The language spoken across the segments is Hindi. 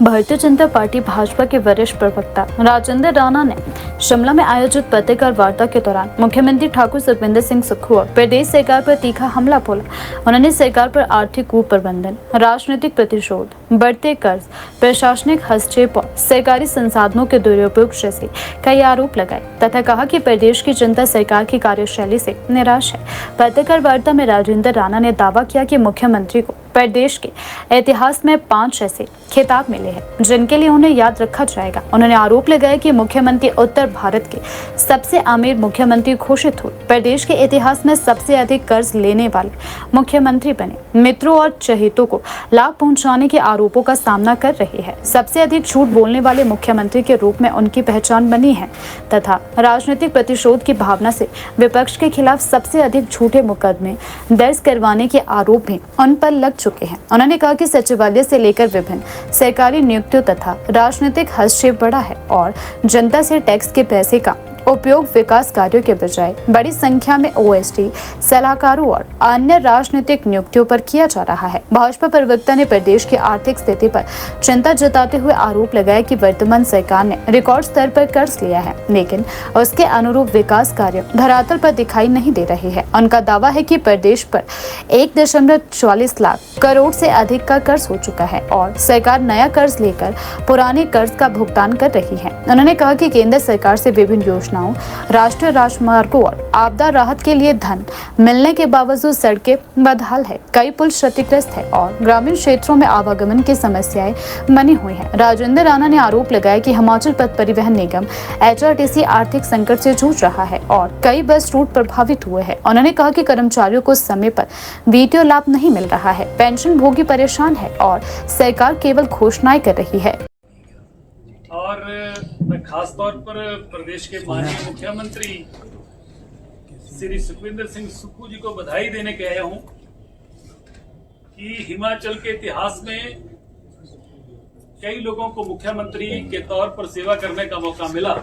भारतीय जनता पार्टी भाजपा के वरिष्ठ प्रवक्ता राजेंद्र राणा ने शिमला में आयोजित पत्रकार वार्ता के दौरान मुख्यमंत्री ठाकुर सुखविंदर सिंह सुक्खू और प्रदेश सरकार पर तीखा हमला बोला। उन्होंने सरकार पर आर्थिक कुप्रबंधन, राजनीतिक प्रतिशोध, बढ़ते कर्ज, प्रशासनिक हस्तक्षेप और सरकारी संसाधनों के दुरुपयोग जैसे कई आरोप लगाए तथा कहा कि प्रदेश की जनता सरकार की कार्यशैली से निराश है। पत्रकार वार्ता में राजेंद्र राणा ने दावा किया कि मुख्यमंत्री को प्रदेश के इतिहास में 5 ऐसे खिताब मिले हैं जिनके लिए उन्हें याद रखा जाएगा। उन्होंने आरोप लगाया कि मुख्यमंत्री उत्तर भारत के सबसे अमीर मुख्यमंत्री घोषित हुए, प्रदेश के इतिहास में सबसे अधिक कर्ज लेने वाले मुख्यमंत्री बने, मित्रों और चहेतों को लाभ पहुंचाने के आरोपों का सामना कर रही है, सबसे अधिक झूठ बोलने वाले मुख्यमंत्री के रूप में उनकी पहचान बनी है तथा राजनीतिक प्रतिशोध की भावना से विपक्ष के खिलाफ सबसे अधिक झूठे मुकदमे दर्ज करवाने के आरोप भी उन पर लग चुके हैं। उन्होंने कहा कि सचिवालय से लेकर विभिन्न सरकारी नियुक्तियों तथा राजनीतिक हस्तक्षेप बढ़ा है और जनता से टैक्स के पैसे का उपयोग विकास कार्यों के बजाय बड़ी संख्या में ओएसडी, सलाहकारों और अन्य राजनीतिक नियुक्तियों पर किया जा रहा है। भाजपा प्रवक्ता ने प्रदेश की आर्थिक स्थिति पर चिंता जताते हुए आरोप लगाया कि वर्तमान सरकार ने रिकॉर्ड स्तर पर कर्ज लिया है, लेकिन उसके अनुरूप विकास कार्य धरातल पर दिखाई नहीं दे रहे हैं। उनका दावा है कि प्रदेश पर 1.44 लाख करोड़ से अधिक का कर्ज हो चुका है और सरकार नया कर्ज लेकर पुराने कर्ज का भुगतान कर रही है। उन्होंने कहा कि केंद्र सरकार से विभिन्न योजनाओं, राष्ट्रीय राजमार्गों और आपदा राहत के लिए धन मिलने के बावजूद सड़कें बदहाल है, कई पुल क्षतिग्रस्त है और ग्रामीण क्षेत्रों में आवागमन की समस्याएं बनी हुई हैं। राजेंद्र राणा ने आरोप लगाया कि हिमाचल पथ परिवहन निगम HRTC आर्थिक संकट से जूझ रहा है और कई बस रूट प्रभावित हुए हैं। उन्होंने कहा कि कर्मचारियों को समय पर VTO लाभ नहीं मिल रहा है, पेंशन भोगी परेशान है और सरकार केवल घोषणाएं कर रही है। और मैं खास तौर पर प्रदेश के माननीय मुख्यमंत्री श्री सुखविंदर सिंह सुक्खू जी को बधाई देने के आया हूं कि हिमाचल के इतिहास में कई लोगों को मुख्यमंत्री के तौर पर सेवा करने का मौका मिला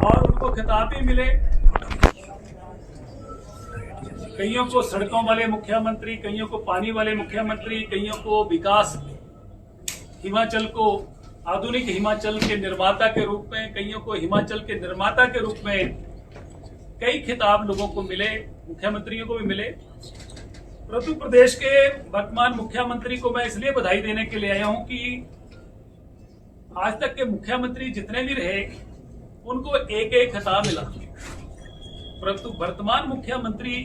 और उनको खिताब भी मिले। कईयों को सड़कों वाले मुख्यमंत्री, कईयों को पानी वाले मुख्यमंत्री, कईयों को विकास हिमाचल को आधुनिक हिमाचल के निर्माता के रूप में, कईयों को हिमाचल के निर्माता के रूप में कई खिताब लोगों को मिले, मुख्यमंत्रियों को भी मिले। परंतु प्रदेश के वर्तमान मुख्यमंत्री को मैं इसलिए बधाई देने के लिए आया हूं कि आज तक के मुख्यमंत्री जितने भी रहे उनको एक एक खिताब मिला, परंतु वर्तमान मुख्यमंत्री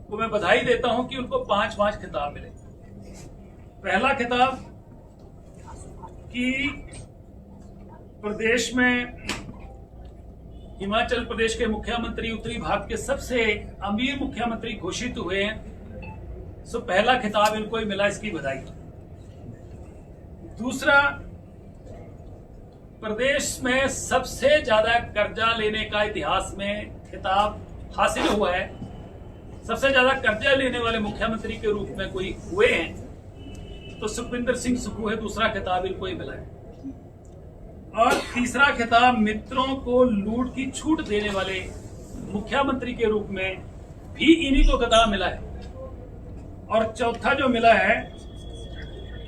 को मैं बधाई देता हूं कि उनको 5 खिताब मिले। पहला खिताब कि प्रदेश में हिमाचल प्रदेश के मुख्यमंत्री उत्तरी भाग के सबसे अमीर मुख्यमंत्री घोषित हुए हैं, सो पहला खिताब इनको ही मिला, इसकी बधाई। दूसरा, प्रदेश में सबसे ज्यादा कर्जा लेने का इतिहास में खिताब हासिल हुआ है, सबसे ज्यादा कर्जा लेने वाले मुख्यमंत्री के रूप में कोई हुए हैं तो सुखविंदर सिंह सुक्खू है, दूसरा खिताब इनको ही मिला है। और तीसरा खिताब मित्रों को लूट की छूट देने वाले मुख्यमंत्री के रूप में भी इन्हीं को खिताब मिला है। और चौथा जो मिला है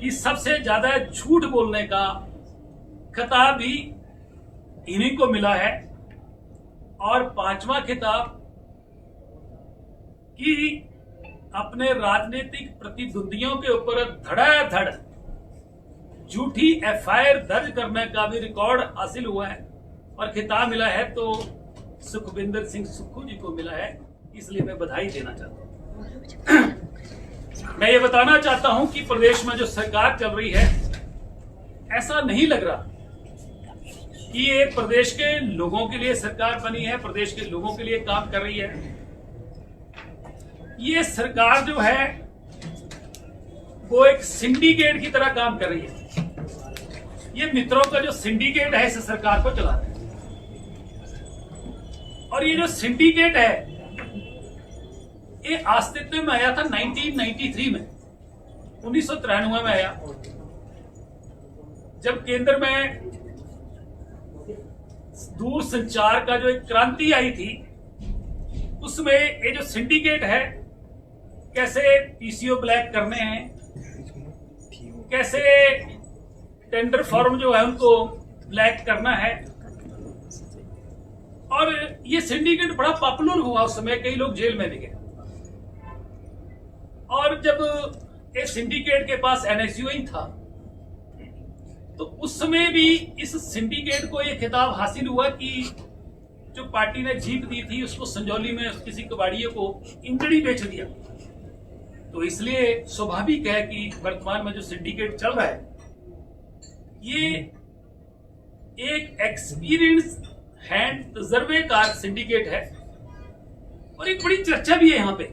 कि सबसे ज्यादा झूठ बोलने का खिताब भी इन्हीं को मिला है। और 5वां खिताब कि अपने राजनीतिक प्रतिद्वंदियों के ऊपर धड़ाधड़ झूठी FIR दर्ज करने का भी रिकॉर्ड हासिल हुआ है और खिताब मिला है तो सुखविंदर सिंह सुक्खू जी को मिला है, इसलिए मैं बधाई देना चाहता हूं। मैं ये बताना चाहता हूं कि प्रदेश में जो सरकार चल रही है, ऐसा नहीं लग रहा कि ये प्रदेश के लोगों के लिए सरकार बनी है, प्रदेश के लोगों के लिए काम कर रही है। ये सरकार जो है वो एक सिंडिकेट की तरह काम कर रही है। ये मित्रों का जो सिंडिकेट है, इस सरकार को चला रहा है। और ये जो सिंडिकेट है ये अस्तित्व में आया था 1993 में, 1993 में आया, जब केंद्र में दूर संचार का जो एक क्रांति आई थी, उसमें ये जो सिंडिकेट है कैसे PCO ब्लैक करने हैं, कैसे टेंडर फॉर्म जो है उनको ब्लैक करना है। और ये सिंडिकेट बड़ा पॉपुलर हुआ उस समय, कई लोग जेल में भी गए। और जब इस सिंडिकेट के पास एनएसयूआई था तो उस समय भी इस सिंडिकेट को ये खिताब हासिल हुआ कि जो पार्टी ने जीत दी थी उसको संजौली में किसी कबाड़ियों को इंजड़ी बेच दिया। तो इसलिए स्वाभाविक है कि वर्तमान में जो सिंडिकेट चल रहा है ये एक एक्सपीरियंस हैंड तजर्बेकार सिंडिकेट है। और एक बड़ी चर्चा भी है यहाँ पे,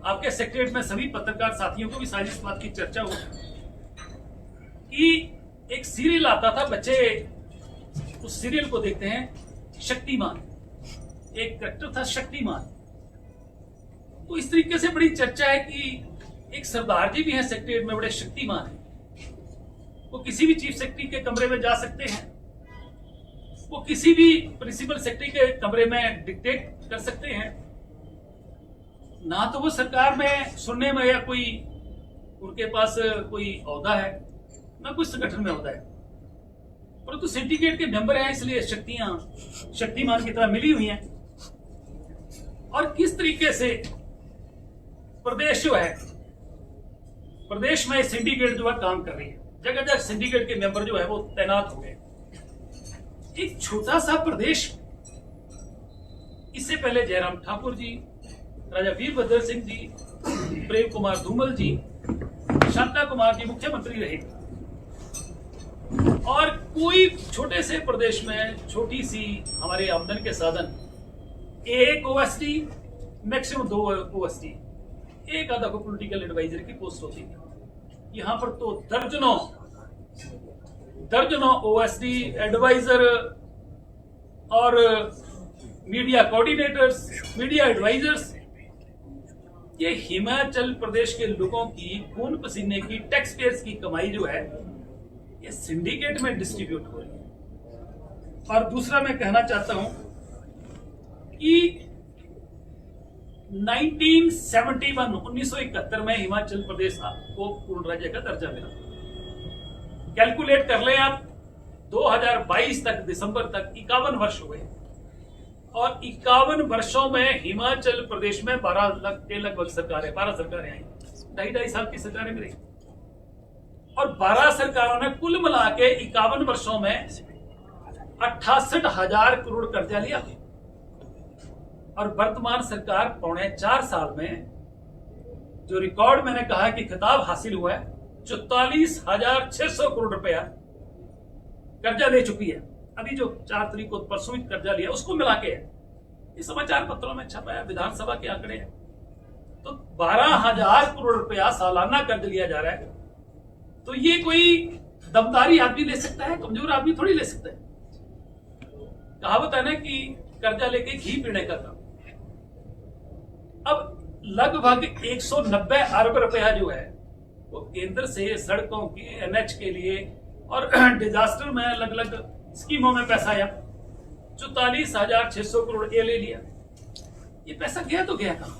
आपके सेक्रेटरीट में सभी पत्रकार साथियों को भी सारी इस बात की चर्चा हो कि एक सीरियल आता था, बच्चे उस सीरियल को देखते हैं, शक्तिमान, एक कैरेक्टर था शक्तिमान। तो इस तरीके से बड़ी चर्चा है कि एक सरदार जी भी हैं सेक्रेटरीट में, बड़े शक्तिमान हैं। वो किसी भी चीफ सेक्रेटरी के कमरे में जा सकते हैं, वो किसी भी प्रिंसिपल सेक्रेटरी के कमरे में डिक्टेट कर सकते हैं। ना तो वो सरकार में सुनने में या कोई उनके पास कोई ओहदा है, ना कोई संगठन में ओहदा है, परंतु सिंडिकेट के मेंबर हैं, इसलिए शक्तियां शक्तिमान की तरह मिली हुई हैं। और किस तरीके से प्रदेश जो है, प्रदेश में सिंडिकेट जो है काम कर रही है, जगह जगह सिंडिकेट के मेंबर जो है वो तैनात हो गए। एक छोटा सा प्रदेश, इससे पहले जयराम ठाकुर जी, राजा वीरभद्र सिंह जी, प्रेम कुमार धूमल जी, शांता कुमार जी मुख्यमंत्री रहे। और कोई छोटे से प्रदेश में छोटी सी हमारे आमदन के साधन, एक ओएसडी मैक्सिमम 2 ओएसडी, एक आधा को पॉलिटिकल एडवाइजर की पोस्ट होती है। यहां पर तो दर्जनों ओएसडी एडवाइजर और मीडिया कोऑर्डिनेटर्स, मीडिया एडवाइजर्स, ये हिमाचल प्रदेश के लोगों की खून पसीने की, टैक्स पेयर्स की कमाई जो है ये सिंडिकेट में डिस्ट्रीब्यूट हो रही है। और दूसरा मैं कहना चाहता हूं कि 1971 में हिमाचल प्रदेश को पूर्ण राज्य का दर्जा मिला। कैलकुलेट कर लें आप, 2022 तक, दिसंबर तक 51 वर्ष हुए। और 51 वर्षों में हिमाचल प्रदेश में 12 लाख के लगभग सरकारें, 12 सरकारें आई, 2.5 साल की सरकारें मिली। और 12 सरकारों ने कुल मिला के 51 वर्षों में 68,000 करोड़ कर्जा लिया। और वर्तमान सरकार 4.25 साल में जो रिकॉर्ड मैंने कहा कि खिताब हासिल हुआ है, 44,600 करोड़ रुपया कर्जा ले चुकी है। अभी जो 4 तारीख को परसों कर्जा लिया उसको मिला के है, ये समाचार पत्रों में छपा है, विधानसभा के आंकड़े हैं। तो 12,000 करोड़ रुपया सालाना कर्ज लिया जा रहा है। तो ये कोई दमदारी आदमी ले सकता है, कमजोर आदमी थोड़ी ले सकता है। कहावत है ना कि कर्जा लेके घी पीने का काम। अब लगभग 190 अरब रुपया जो है वो केंद्र से सड़कों के, एनएच के लिए और डिजास्टर में अलग अलग स्कीमों में पैसा आया। 44,600 करोड़ ये ले लिया। ये पैसा गया तो गया कहां?